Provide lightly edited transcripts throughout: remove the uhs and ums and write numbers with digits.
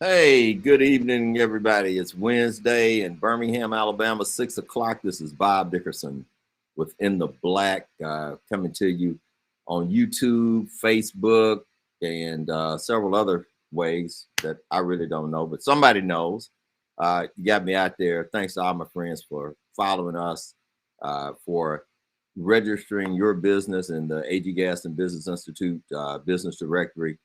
Hey, good evening, everybody. It's Wednesday in Birmingham, Alabama, 6 o'clock. This is Bob Dickerson with In the Black, coming to you on YouTube, Facebook, and several other ways that I really don't know, but somebody knows. You got me out there. Thanks to all my friends for following us, for registering your business in the A.G. Gaston Business Institute business directory,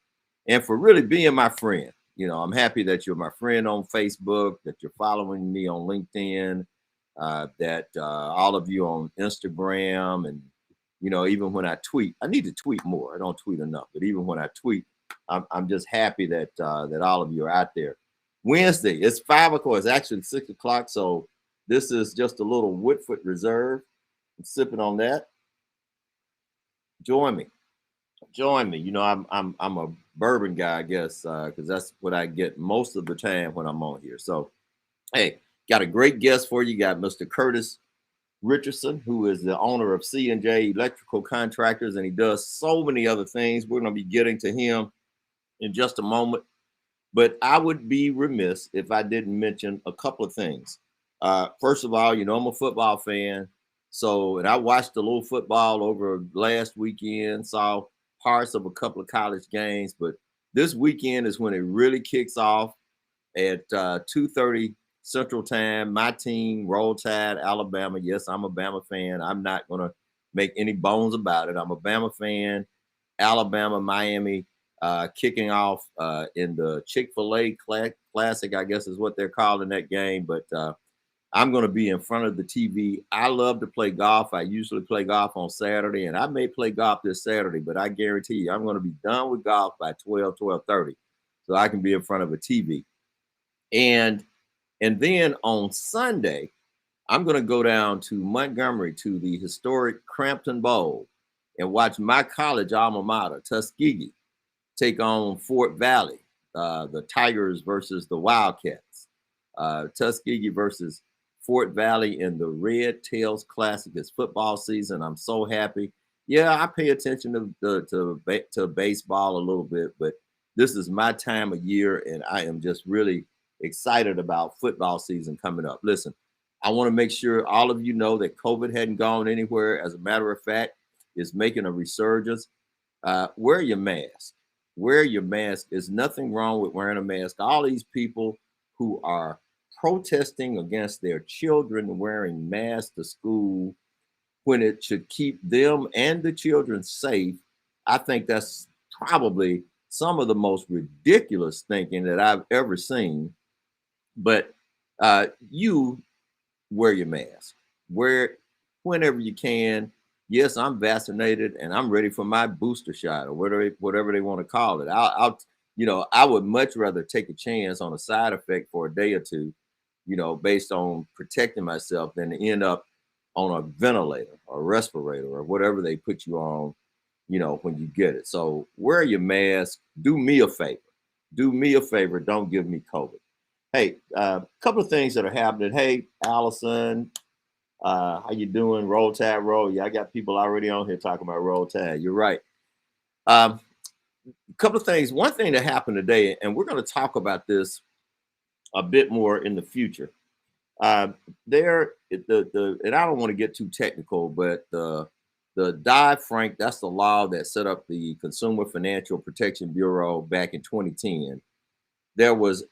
and for really being my friend. I'm happy that you're my friend on Facebook, that you're following me on LinkedIn, that all of you on Instagram, and even when I tweet, I need to tweet more. I don't tweet enough, but even when I tweet, I'm just happy that that all of you are out there. Wednesday, it's 5 o'clock. It's actually 6 o'clock, so this is just a little Woodford Reserve. I'm sipping on that. Join me. Join me. I'm a bourbon guy, I guess, because that's what I get most of the time when I'm on here. So, hey, got a great guest for you. Got Mr. Curtis Richardson, who is the owner of C&J Electrical Contractors, and he does so many other things. We're going to be getting to him in just a moment. But I would be remiss if I didn't mention a couple of things. First of all, I'm a football fan. So, and I watched a little football over last weekend, saw parts of a couple of college games, but this weekend is when it really kicks off at 2:30 Central Time. My team, Roll Tide, Alabama. Yes, I'm a Bama fan. I'm not going to make any bones about it. I'm a Bama fan. Alabama, Miami, kicking off in the Chick-fil-A Classic, I guess is what they're calling that game. But I'm going to be in front of the TV. I love to play golf. I usually play golf on Saturday, and I may play golf this Saturday, but I guarantee you I'm going to be done with golf by 12:30, so I can be in front of a TV. And then on Sunday, I'm going to go down to Montgomery to the historic Crampton Bowl and watch my college alma mater, Tuskegee, take on Fort Valley, the Tigers versus the Wildcats. Tuskegee versus Fort Valley in the Red Tails Classic. It's football season. I'm so happy. Yeah, I pay attention to baseball a little bit, but this is my time of year, and I am just really excited about football season coming up. Listen, I want to make sure all of you know that COVID hadn't gone anywhere. As a matter of fact, it's making a resurgence. Wear your mask. Wear your mask. There's nothing wrong with wearing a mask. All these people who are protesting against their children wearing masks to school when it should keep them and the children safe, I think that's probably some of the most ridiculous thinking that I've ever seen. But you wear your mask. Wear it whenever you can. Yes, I'm vaccinated and I'm ready for my booster shot or whatever they want to call it. I would much rather take a chance on a side effect for a day or two, based on protecting myself than to end up on a ventilator or respirator or whatever they put you on, when you get it. So wear your mask. Do me a favor. Do me a favor. Don't give me COVID. Hey, a couple of things that are happening. Hey, Allison, how you doing? Roll Tide Roll. Yeah, I got people already on here talking about Roll Tide. You're right. A couple of things. One thing that happened today, and we're going to talk about this a bit more in the future. And I don't want to get too technical, but the Dodd-Frank, that's the law that set up the Consumer Financial Protection Bureau back in 2010. There was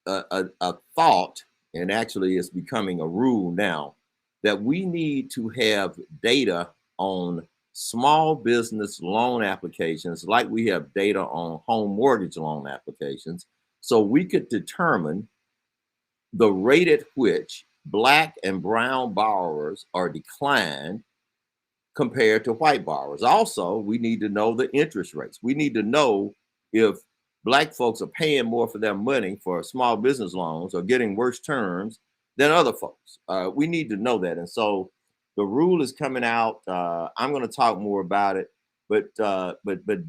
a thought, and actually it's becoming a rule now, that we need to have data on small business loan applications like we have data on home mortgage loan applications, so we could determine the rate at which Black and brown borrowers are declined compared to white borrowers. Also, we need to know the interest rates. We need to know if Black folks are paying more for their money for small business loans or getting worse terms than other folks. We need to know that. And so the rule is coming out. I'm going to talk more about it, but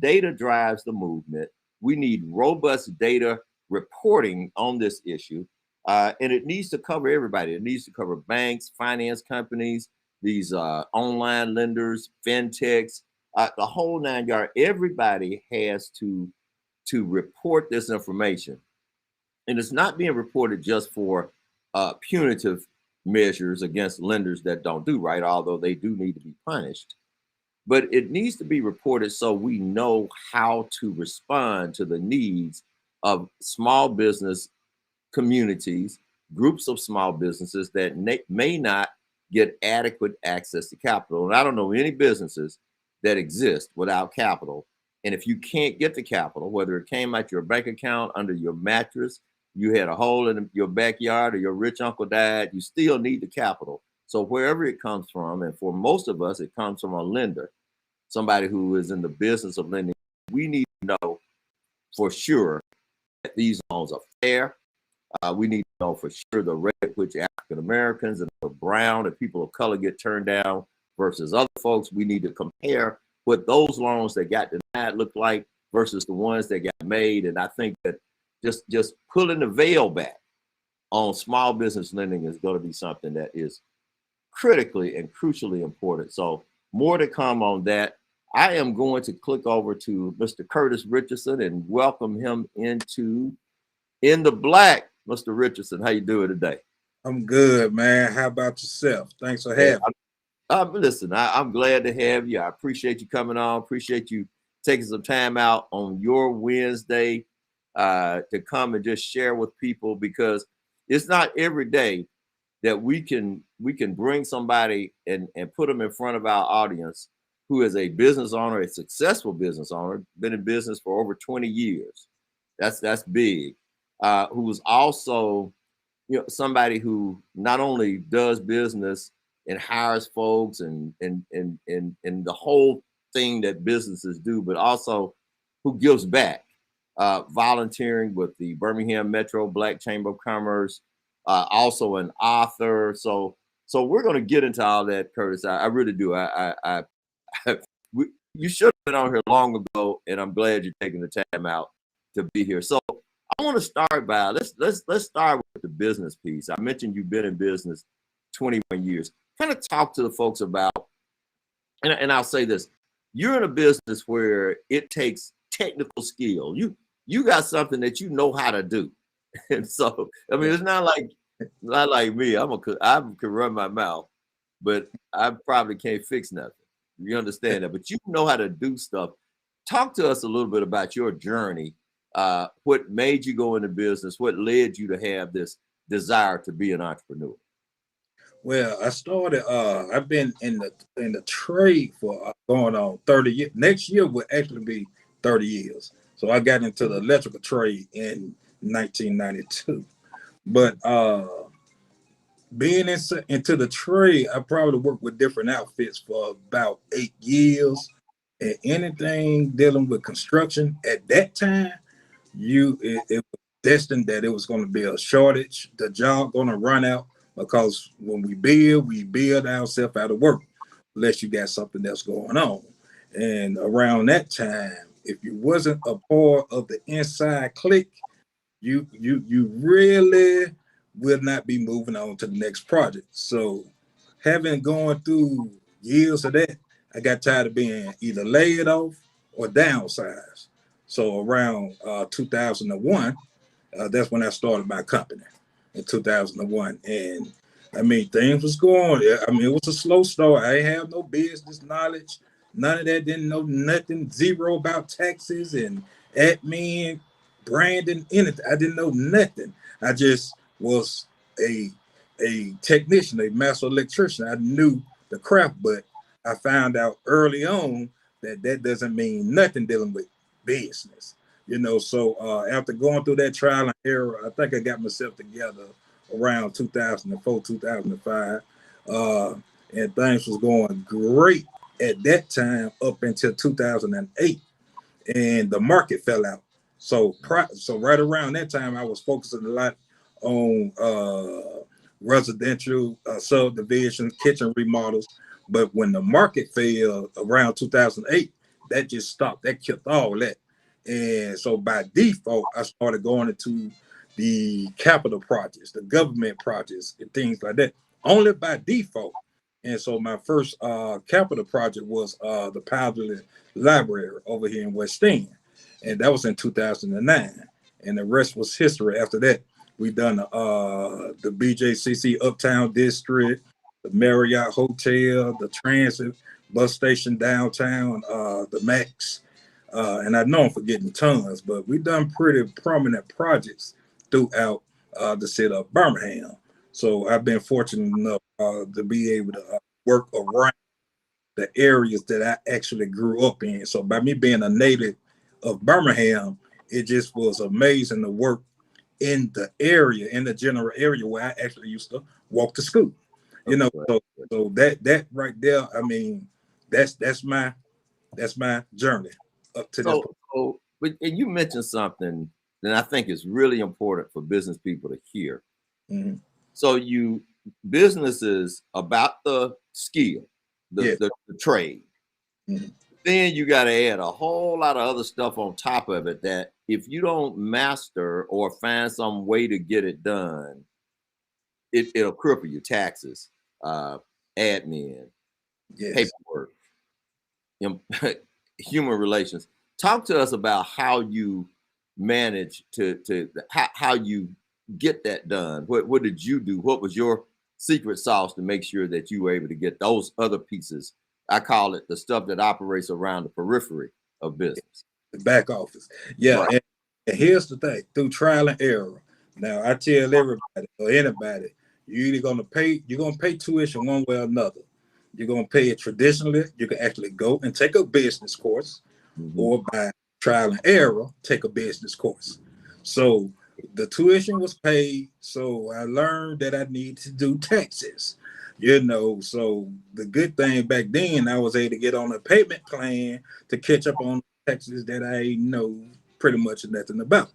data drives the movement. We need robust data reporting on this issue. And it needs to cover everybody. It needs to cover banks, finance companies, these online lenders, fintechs, the whole nine yards. Everybody has to report this information. And it's not being reported just for punitive measures against lenders that don't do right, although they do need to be punished. But it needs to be reported so we know how to respond to the needs of small business communities, groups of small businesses that may not get adequate access to capital. And I don't know any businesses that exist without capital. And if you can't get the capital, whether it came out your bank account, under your mattress, you had a hole in your backyard, or your rich uncle died, you still need the capital. So wherever it comes from, and for most of us, it comes from a lender, somebody who is in the business of lending. We need to know for sure that these loans are fair. We need to know for sure the rate at which African Americans and brown and people of color get turned down versus other folks. We need to compare what those loans that got denied look like versus the ones that got made. And I think that just pulling the veil back on small business lending is going to be something that is critically and crucially important. So more to come on that. I am going to click over to Mr. Curtis Richardson and welcome him into In the Black. Mr. Richardson, how you doing today? I'm good, man. How about yourself? Thanks for having me. Listen, I'm glad to have you. I appreciate you coming on. Appreciate you taking some time out on your Wednesday to come and just share with people, because it's not every day that we can bring somebody and put them in front of our audience who is a business owner, a successful business owner, been in business for over 20 years. That's big. Who's also, somebody who not only does business and hires folks and the whole thing that businesses do, but also who gives back, volunteering with the Birmingham Metro Black Chamber of Commerce, also an author. So we're going to get into all that, Curtis. I really do. You should have been on here long ago, and I'm glad you're taking the time out to be here. So I want to start by let's start with the business piece. I mentioned you've been in business 21 years. Kind of talk to the folks about, and I'll say this: you're in a business where it takes technical skill. You got something that you know how to do, and so I mean it's not like me. I can run my mouth, but I probably can't fix nothing. You understand that? But you know how to do stuff. Talk to us a little bit about your journey. What made you go into business? What led you to have this desire to be an entrepreneur? Well, I started. I've been in the trade for going on 30 years. Next year will actually be 30 years. So I got into the electrical trade in 1992. But being into the trade, I probably worked with different outfits for about 8 years. And anything dealing with construction at that time, it was destined that it was going to be a shortage. The job going to run out, because when we build ourselves out of work, unless you got something else going on. And around that time, if you wasn't a part of the inside clique, you really will not be moving on to the next project. So having gone through years of that, I got tired of being either laid off or downsized. So around 2001, that's when I started my company in 2001. And I mean, things was going. I mean, it was a slow start. I didn't have no business knowledge. None of that. Didn't know nothing. Zero about taxes and admin, branding, anything. I didn't know nothing. I just was a technician, a master electrician. I knew the craft, but I found out early on that doesn't mean nothing dealing with business. So after going through that trial and error, I think I got myself together around 2004, 2005, and things was going great at that time up until 2008, and the market fell out. So right around that time, I was focusing a lot on residential subdivisions, kitchen remodels. But when the market fell around 2008, that just stopped. That killed all that. And so by default, I started going into the capital projects, the government projects, and things like that, only by default. And so my first capital project was the Powderly Library over here in West End. And that was in 2009. and the rest was history. After that, we done the BJCC Uptown District, the Marriott Hotel, the Transit bus station downtown, the Max, and I know I'm forgetting tons, but we done pretty prominent projects throughout the city of Birmingham. So I've been fortunate enough to be able to work around the areas that I actually grew up in. So by me being a native of Birmingham, it just was amazing to work in the area, in the general area where I actually used to walk to school. You know, so that right there, I mean, that's my journey up to this point. But and you mentioned something that I think is really important for business people to hear. Mm-hmm. So businesses about the skill, the trade. Mm-hmm. Then you got to add a whole lot of other stuff on top of it that if you don't master or find some way to get it done, it'll cripple your taxes, admin, paperwork, human relations. Talk to us about how you manage how you get that done. What did you do? What was your secret sauce to make sure that you were able to get those other pieces? I call it the stuff that operates around the periphery of business. The back office. Yeah. Right. And here's the thing, through trial and error. Now I tell everybody or anybody, you're gonna pay tuition one way or another. You're gonna pay it traditionally. You can actually go and take a business course, or by trial and error, take a business course. So the tuition was paid. So I learned that I need to do taxes. You know, so the good thing back then, I was able to get on a payment plan to catch up on taxes that I know pretty much nothing about.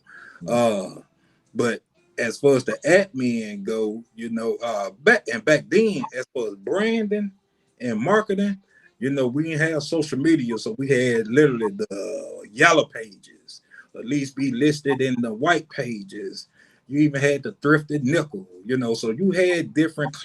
But as far as the admin go, you know, back then, as far as branding and marketing, you know, we didn't have social media, so we had literally the yellow pages, at least be listed in the white pages. You even had the thrifted nickel, you know, so you had different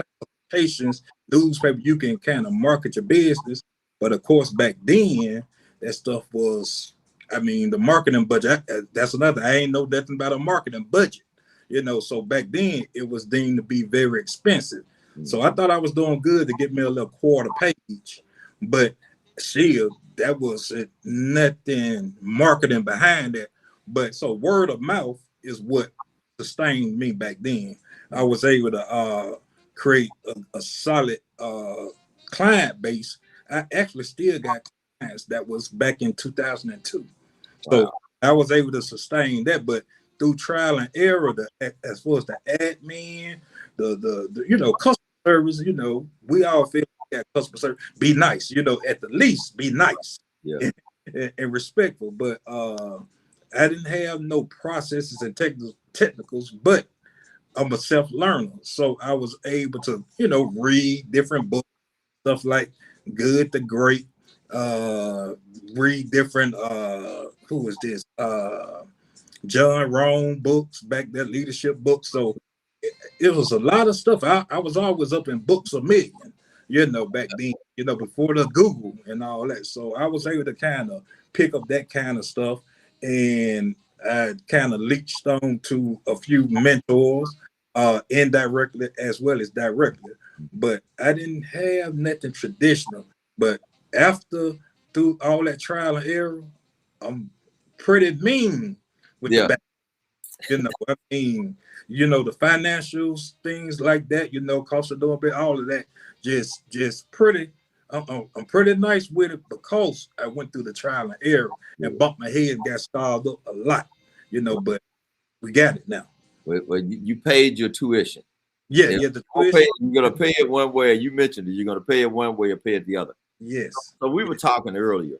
newspaper, you can kind of market your business. But of course, back then, that stuff was, I mean, the marketing budget, that's another, I ain't know nothing about a marketing budget, you know, so back then it was deemed to be very expensive. So I thought I was doing good to get me a little quarter page, but that was nothing marketing behind that. But so word of mouth is what sustained me back then. I was able to create a solid client base. I actually still got clients that was back in 2002. So wow. I was able to sustain that, but through trial and error, as far as the admin, the you know, customer service, you know, we all feel like customer service, be nice, you know, at the least be nice, and respectful. But I didn't have no processes and technicals, but I'm a self-learner. So I was able to, you know, read different books, stuff like Good to Great, read different, who is this? John Rohn books, back there, leadership books. So it was a lot of stuff. I was always up in books a million, you know, back then, you know, before the Google and all that. So I was able to kind of pick up that kind of stuff, and I kind of leached on to a few mentors, indirectly as well as directly. But I didn't have nothing traditional. But through all that trial and error, I'm pretty mean with the back. You know, I mean, you know, the financials, things like that, you know, cost of doing bit, all of that, just pretty. I'm pretty nice with it because I went through the trial and error and bumped my head and got scarred up a lot, you know, but we got it now. Well, you paid your tuition. Yeah, the tuition. You're going to pay it one way. You mentioned it. You're going to pay it one way or pay it the other. Yes. So we were talking earlier,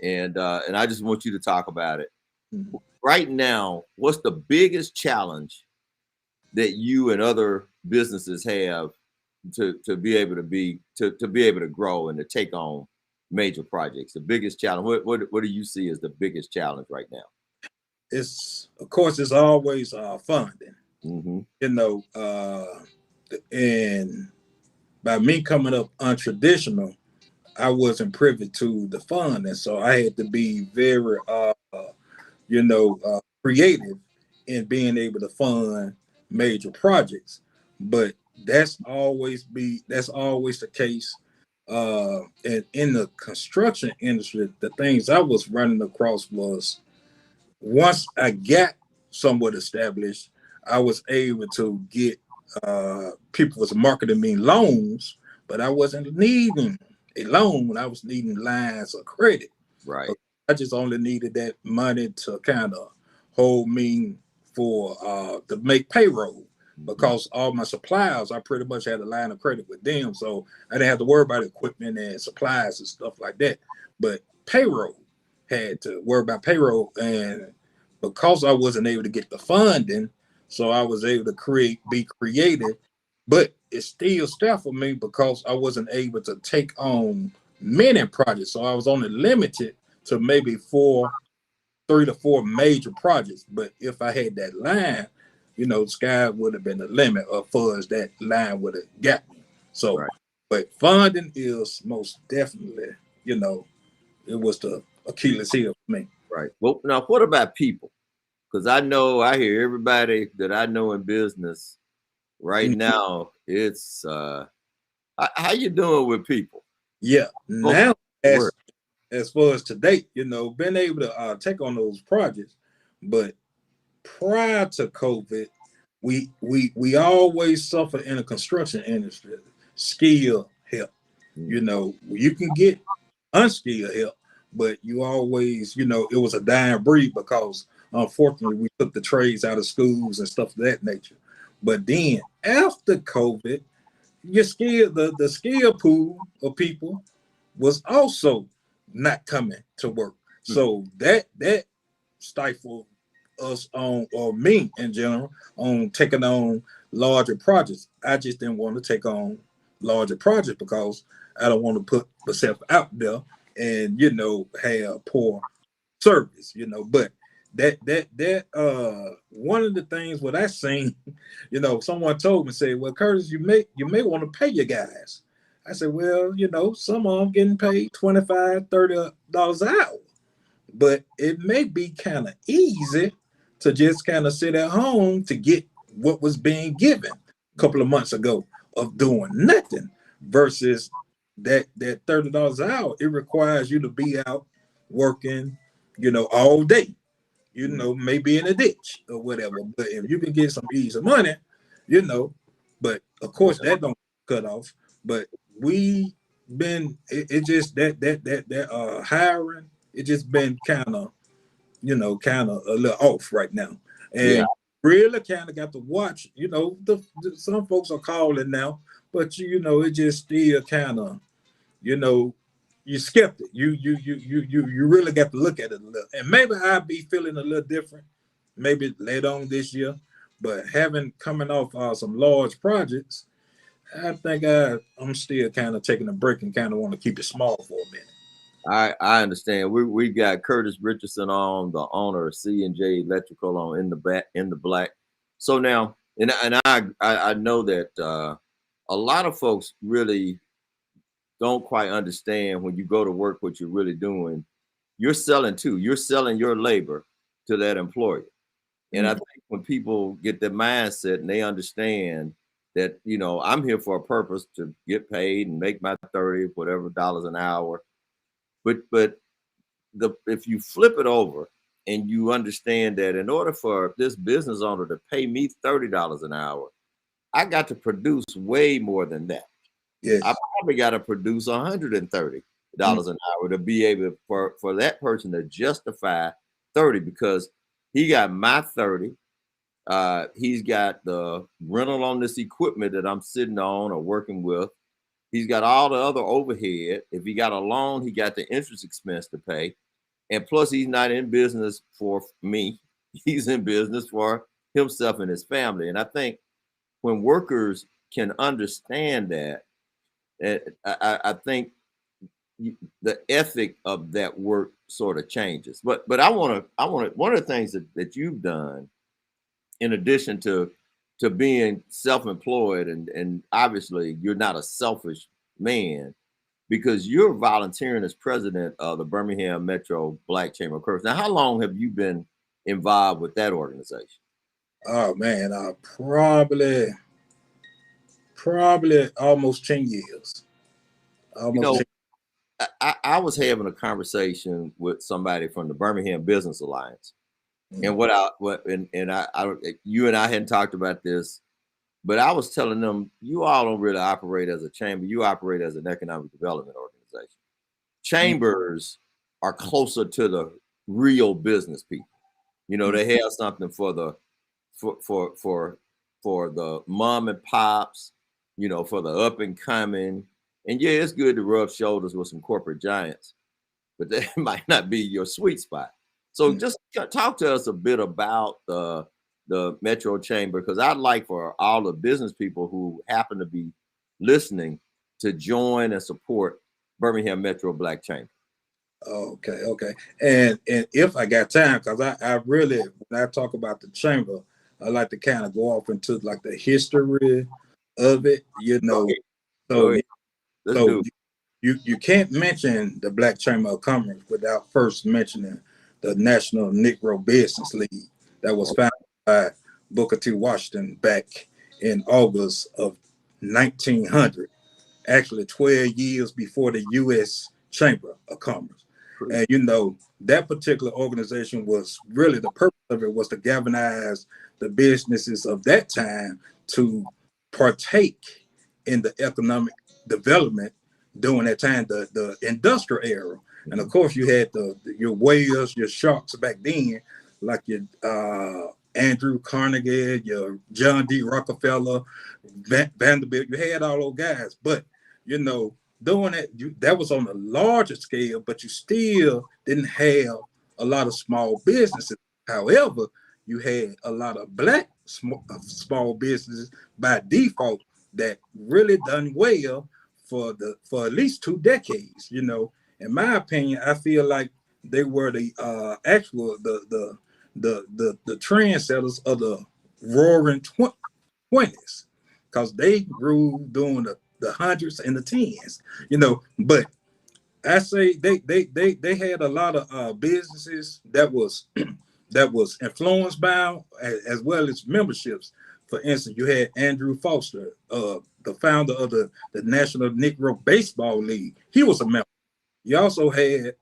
and I just want you to talk about it. Mm-hmm. Right now, what's the biggest challenge that you and other businesses have to be able to grow and to take on major projects? The biggest challenge. What do you see as the biggest challenge right now? It's, of course, it's always funding. Mm-hmm. You know, and by me coming up untraditional, I wasn't privy to the funding, so I had to be very creative in being able to fund major projects. But that's always the case. And in the construction industry, the things I was running across was, once I got somewhat established, I was able to get people was marketing me loans, but I wasn't needing a loan. I was needing lines of credit. Right. I just only needed that money to kind of hold me for to make payroll, because all my suppliers, I pretty much had a line of credit with them, so I didn't have to worry about equipment and supplies and stuff like that. But payroll, had to worry about payroll, and because I wasn't able to get the funding, so I was able to be creative, but it's still stuff for me because I wasn't able to take on many projects. So I was only limited to maybe 3 to 4 major projects. But if I had that line, the sky would have been the limit of funds that line would have got me. So, right. But funding is most definitely, it was the Achilles heel for me. Right. Well, now what about people? Because I hear everybody that I know in business right now, it's how you doing with people? Yeah. Now, as far as to date, been able to take on those projects, but prior to COVID, we always suffer in the construction industry. Skill help. You can get unskilled help, but you always, it was a dying breed because unfortunately we took the trades out of schools and stuff of that nature. But then after COVID, the skill pool of people was also not coming to work. So that stifled us on, or me in general, on taking on larger projects. I just didn't want to take on larger projects because I don't want to put myself out there and have poor service. But that one of the things what I seen, someone told me, say, well, Curtis, you may want to pay your guys. I said, well, some of them getting paid $25, $30 an hour, but it may be kind of easy to just kind of sit at home to get what was being given a couple of months ago of doing nothing, versus that $30 an hour. It requires you to be out working, all day, maybe in a ditch or whatever. But if you can get some easy money, but of course that don't cut off. But we been it just that hiring, it just been kind of a little off right now, and really kind of got to watch. Some folks are calling now, but it just still kind of you're skeptic. You really got to look at it a little, and maybe I'll be feeling a little different maybe later on this year. But coming off some large projects, I think I'm still kind of taking a break and kind of want to keep it small for a minute. I understand. We got Curtis Richardson on, the owner of C&J Electrical on in the black. So now, and I know that a lot of folks really don't quite understand when you go to work what you're really doing. You're selling too. You're selling your labor to that employer. And I think when people get their mindset and they understand that, I'm here for a purpose to get paid and make my 30 whatever dollars an hour. But if you flip it over and you understand that in order for this business owner to pay me $30 an hour, I got to produce way more than that. Yes. I probably got to produce $130 an hour to be able for that person to justify 30, because he got my 30. He's got the rental on this equipment that I'm sitting on or working with. He's got all the other overhead. If he got a loan, he got the interest expense to pay. And plus, he's not in business for me. He's in business for himself and his family. And I think when workers can understand that, I think the ethic of that work sort of changes. But I want to one of the things that you've done, in addition to being self-employed, and obviously you're not a selfish man, because you're volunteering as president of the Birmingham Metro Black Chamber of Commerce. Now, how long have you been involved with that organization? Oh man, probably almost 10 years. You Almost know, 10. I was having a conversation with somebody from the Birmingham Business Alliance, and you and I hadn't talked about this, but I was telling them, you all don't really operate as a chamber, you operate as an economic development organization. Chambers are closer to the real business people. You know, they have something for the for the mom and pops, you know, for the up and coming. And yeah, it's good to rub shoulders with some corporate giants, but that might not be your sweet spot. So just talk to us a bit about the Metro Chamber, because I'd like for all the business people who happen to be listening to join and support Birmingham Metro Black Chamber. Okay. And if I got time, because I really, when I talk about the chamber, I like to kind of go off into like the history of it, you know. Go ahead. Let's do it. You can't mention the Black Chamber of Commerce without first mentioning the National Negro Business League that was founded by Booker T. Washington back in August of 1900, actually 12 years before the U.S. Chamber of Commerce. And you know, that particular organization was really, the purpose of it was to galvanize the businesses of that time to partake in the economic development during that time, the industrial era. And of course, you had your whales, your sharks back then, like your Andrew Carnegie, your John D. Rockefeller, Vanderbilt. You had all those guys, but you know, doing that, that was on a larger scale, but you still didn't have a lot of small businesses. However, you had a lot of black small businesses by default that really done well for at least 2 decades. You know, in my opinion, I feel like they were the actual the trendsetters of the roaring 20s, because they grew during the hundreds and the tens, you know. But I say they had a lot of businesses that was that was influenced by, as well as memberships. For instance, you had Andrew Foster, the founder of the National Negro Baseball League. He was a member. You also had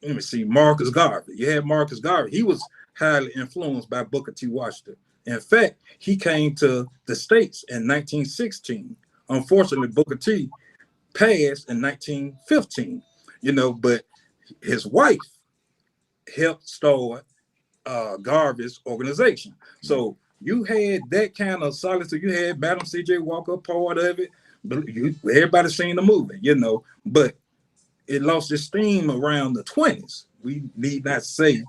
let me see, Marcus Garvey. You had Marcus Garvey. He was highly influenced by Booker T. Washington. In fact, he came to the States in 1916. Unfortunately, Booker T passed in 1915, you know, but his wife helped start Garvey's organization. So you had that kind of solitude. You had Madam C.J. Walker, part of it. But everybody seen the movie, you know, but it lost its steam around the 20s. We need not say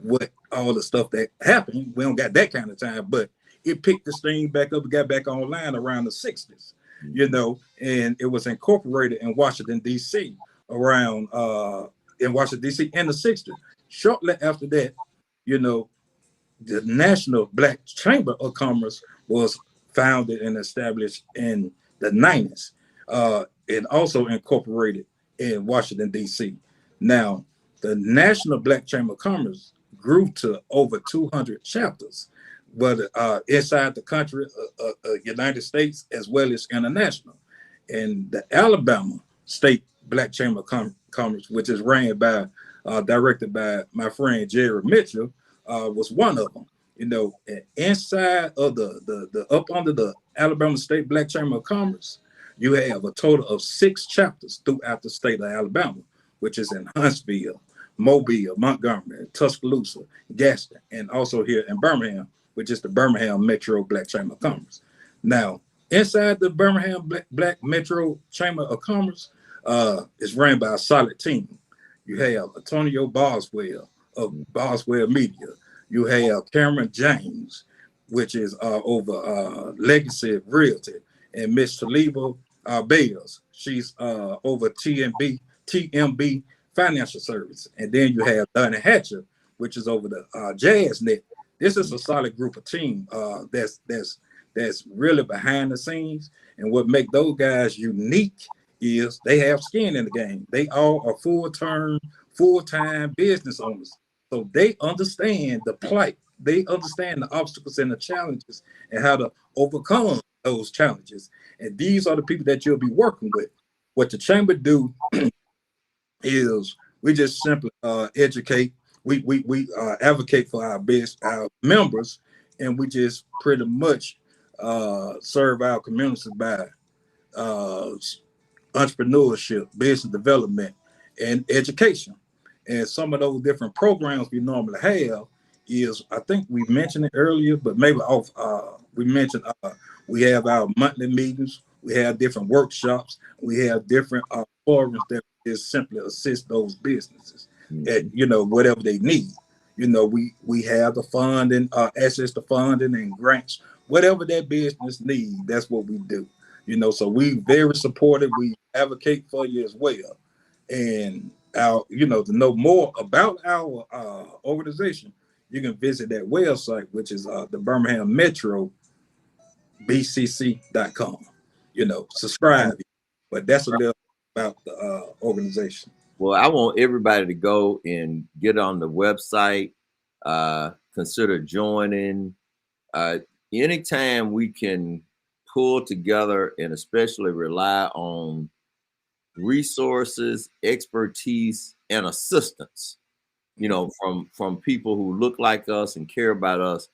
what all the stuff that happened. We don't got that kind of time, but it picked the steam back up and got back online around the 60s, you know, and it was incorporated in Washington, D.C. around in Washington, D.C. in the 60s. Shortly after that, you know, the National Black Chamber of Commerce was founded and established in the 90s, and also incorporated in Washington, D.C. Now, the National Black Chamber of Commerce grew to over 200 chapters, whether inside the country, United States, as well as international. And the Alabama State Black Chamber of Commerce, which is ran by, directed by my friend Jerry Mitchell, was one of them. You know, inside of the up under the Alabama State Black Chamber of Commerce, you have a total of 6 chapters throughout the state of Alabama, which is in Huntsville, Mobile, Montgomery, Tuscaloosa, Gaston, and also here in Birmingham, which is the Birmingham Metro Black Chamber of Commerce. Now, inside the Birmingham Black Metro Chamber of Commerce is ran by a solid team. You have Antonio Boswell of Boswell Media. You have Cameron James, which is over Legacy Realty, and Miss Taliba Bales. She's over TMB Financial Service. And then you have Donnie Hatcher, which is over the JazzNet. This is a solid group of team that's really behind the scenes. And what make those guys unique is they have skin in the game. They all are full-time business owners. So they understand the plight. They understand the obstacles and the challenges and how to overcome those challenges. And these are the people that you'll be working with. What the chamber do is we just simply educate. We advocate for our members, and we just pretty much serve our communities by uh, entrepreneurship, business development, and education. And some of those different programs we normally have is, I think we mentioned it earlier, but maybe off. We mentioned we have our monthly meetings, we have different workshops, we have different forums that just simply assist those businesses at whatever they need. We have the funding, access to funding and grants, whatever that business needs. That's what we do. So we very supportive. We advocate for you as well. And to know more about our organization, you can visit that website, which is the Birmingham Metro BCC.com. Subscribe. But that's a little about the organization. Well, I want everybody to go and get on the website, consider joining. Anytime we can pull together and especially rely on resources, expertise, and assistance, from people who look like us and care about us,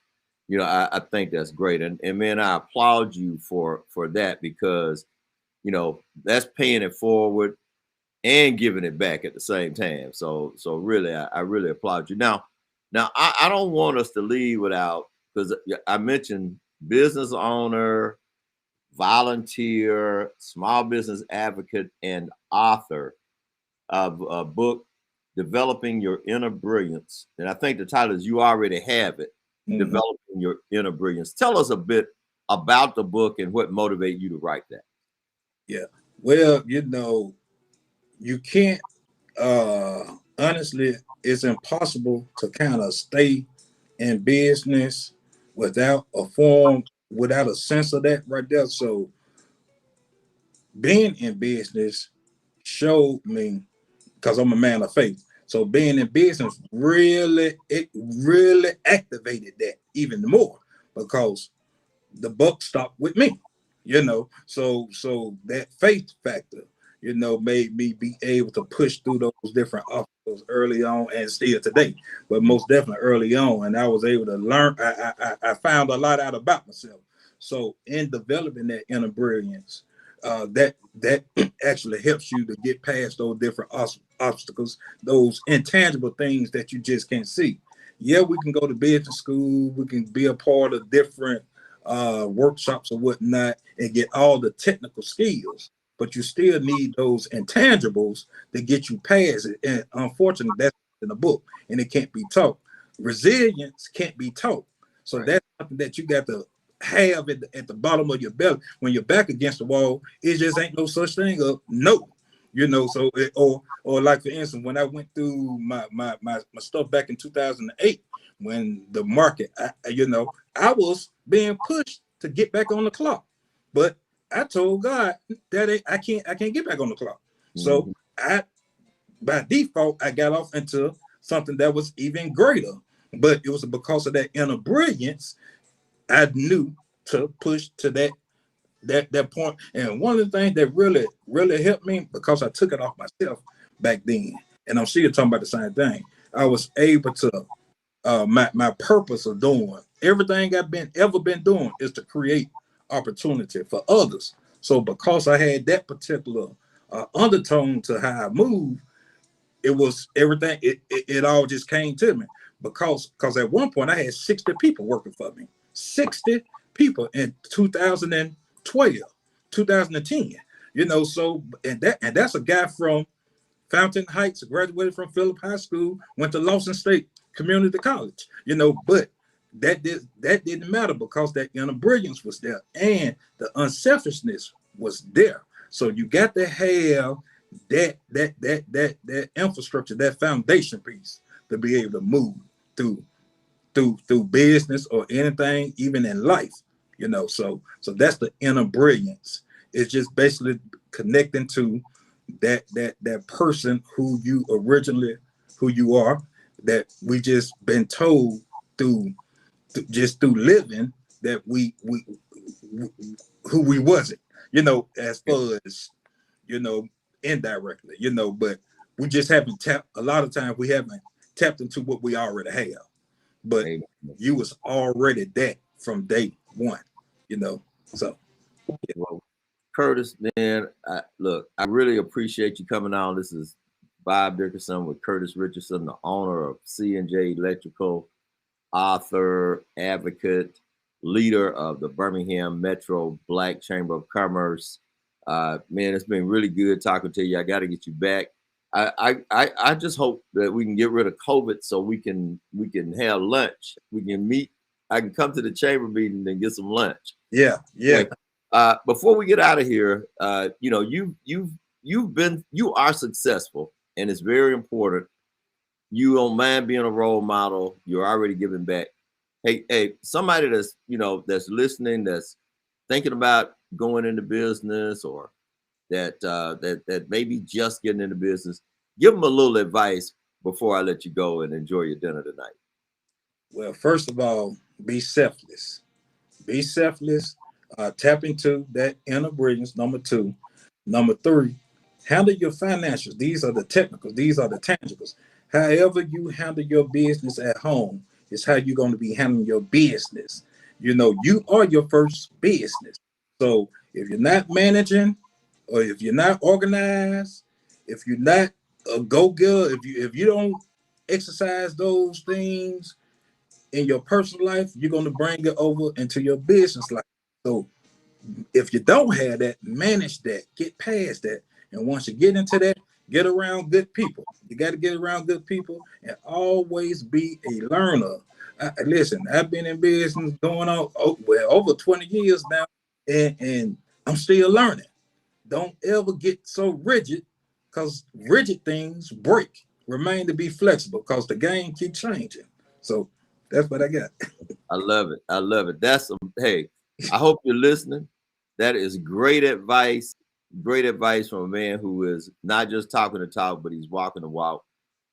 I think that's great. And man, I applaud you for that, because, that's paying it forward and giving it back at the same time. So really, I really applaud you. Now I don't want us to leave without, because I mentioned business owner, volunteer, small business advocate, and author of a book, Developing Your Inner Brilliance. And I think the title is You Already Have It, Developing Your Inner Brilliance. Tell us a bit about the book and what motivated you to write that. Yeah. Well, you can't, honestly, it's impossible to kind of stay in business without a form, without a sense of that right there. So being in business showed me, because I'm a man of faith. So being in business really activated that even more, because the buck stopped with me, So that faith factor, made me be able to push through those different obstacles early on, and still today, but most definitely early on. And I was able to learn. I found a lot out about myself. So in developing that inner brilliance, that actually helps you to get past those different obstacles, those intangible things that you just can't see. Yeah, we can go to business school, we can be a part of different workshops or whatnot and get all the technical skills, but you still need those intangibles to get you past it. And unfortunately, that's in the book, and it can't be taught. Resilience can't be taught. So that's something that you got to have at the bottom of your belly. When you're back against the wall, it just ain't no such thing of no. So or like, for instance, when I went through my stuff back in 2008, when the market, I was being pushed to get back on the clock, but I told God that I can't get back on the clock. So by default, I got off into something that was even greater, but it was because of that inner brilliance. I knew to push to that point. And one of the things that really helped me, because I took it off myself back then, and I'm still talking about the same thing, I was able to my purpose of doing everything I've ever been doing is to create opportunity for others. So because I had that particular undertone to how I move, it was everything. It all just came to me because at one point I had 60 people working for me, 60 people in 2012, 2010. So and that's a guy from Fountain Heights, graduated from Phillip High School, went to Lawson State Community College, but that didn't matter because that inner brilliance was there and the unselfishness was there. So you got to have that infrastructure, that foundation piece to be able to move through business or anything, even in life, So that's the inner brilliance. It's just basically connecting to that person who you are, that we just been told through just through living that we who we wasn't, as far as, indirectly, but we just haven't tapped. A lot of times we haven't tapped into what we already have, but Amen. you was already that from day one, so. Yeah. Well, Curtis, man, look, I really appreciate you coming on. This is Bob Dickerson with Curtis Richardson, the owner of C&J Electrical, author, advocate, leader of the Birmingham Metro Black Chamber of Commerce. Man, it's been really good talking to you. I got to get you back. I just hope that we can get rid of COVID so we can have lunch. We can meet. I can come to the chamber meeting and get some lunch. Yeah. Before we get out of here, you are successful, and it's very important. You don't mind being a role model. You're already giving back. Hey, somebody that's that's listening, that's thinking about going into business, or that maybe just getting into business, give them a little advice before I let you go and enjoy your dinner tonight. Well, first of all, be selfless. Be selfless. Tap into that inner brilliance. Number 2. Number 3, handle your financials. These are the technicals. These are the tangibles. However you handle your business at home is how you're going to be handling your business. You are your first business. So if you're not managing, or if you're not organized, if you're not a go-getter, if you don't exercise those things in your personal life, you're going to bring it over into your business life. So if you don't have that, manage that, get past that. And once you get into that, get around good people. You got to get around good people and always be a learner. Listen, I've been in business going on over 20 years now, and I'm still learning. Don't ever get so rigid, because rigid things break. Remain to be flexible, because the game keeps changing. So that's what I got. I love it. I love it. Hey, I hope you're listening. That is great advice. Great advice from a man who is not just talking the talk, but he's walking the walk.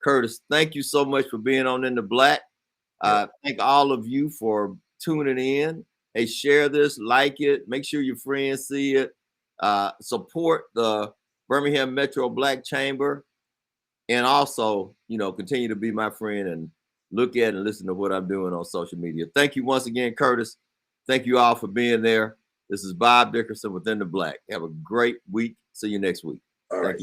Curtis, thank you so much for being on In the Black. Thank all of you for tuning in. Hey, share this, like it, make sure your friends see it. Support the Birmingham Metro Black Chamber, and also, continue to be my friend and look at and listen to what I'm doing on social media. Thank you once again, Curtis. Thank you all for being there. This is Bob Dickerson with In the Black. Have a great week. See you next week. All right.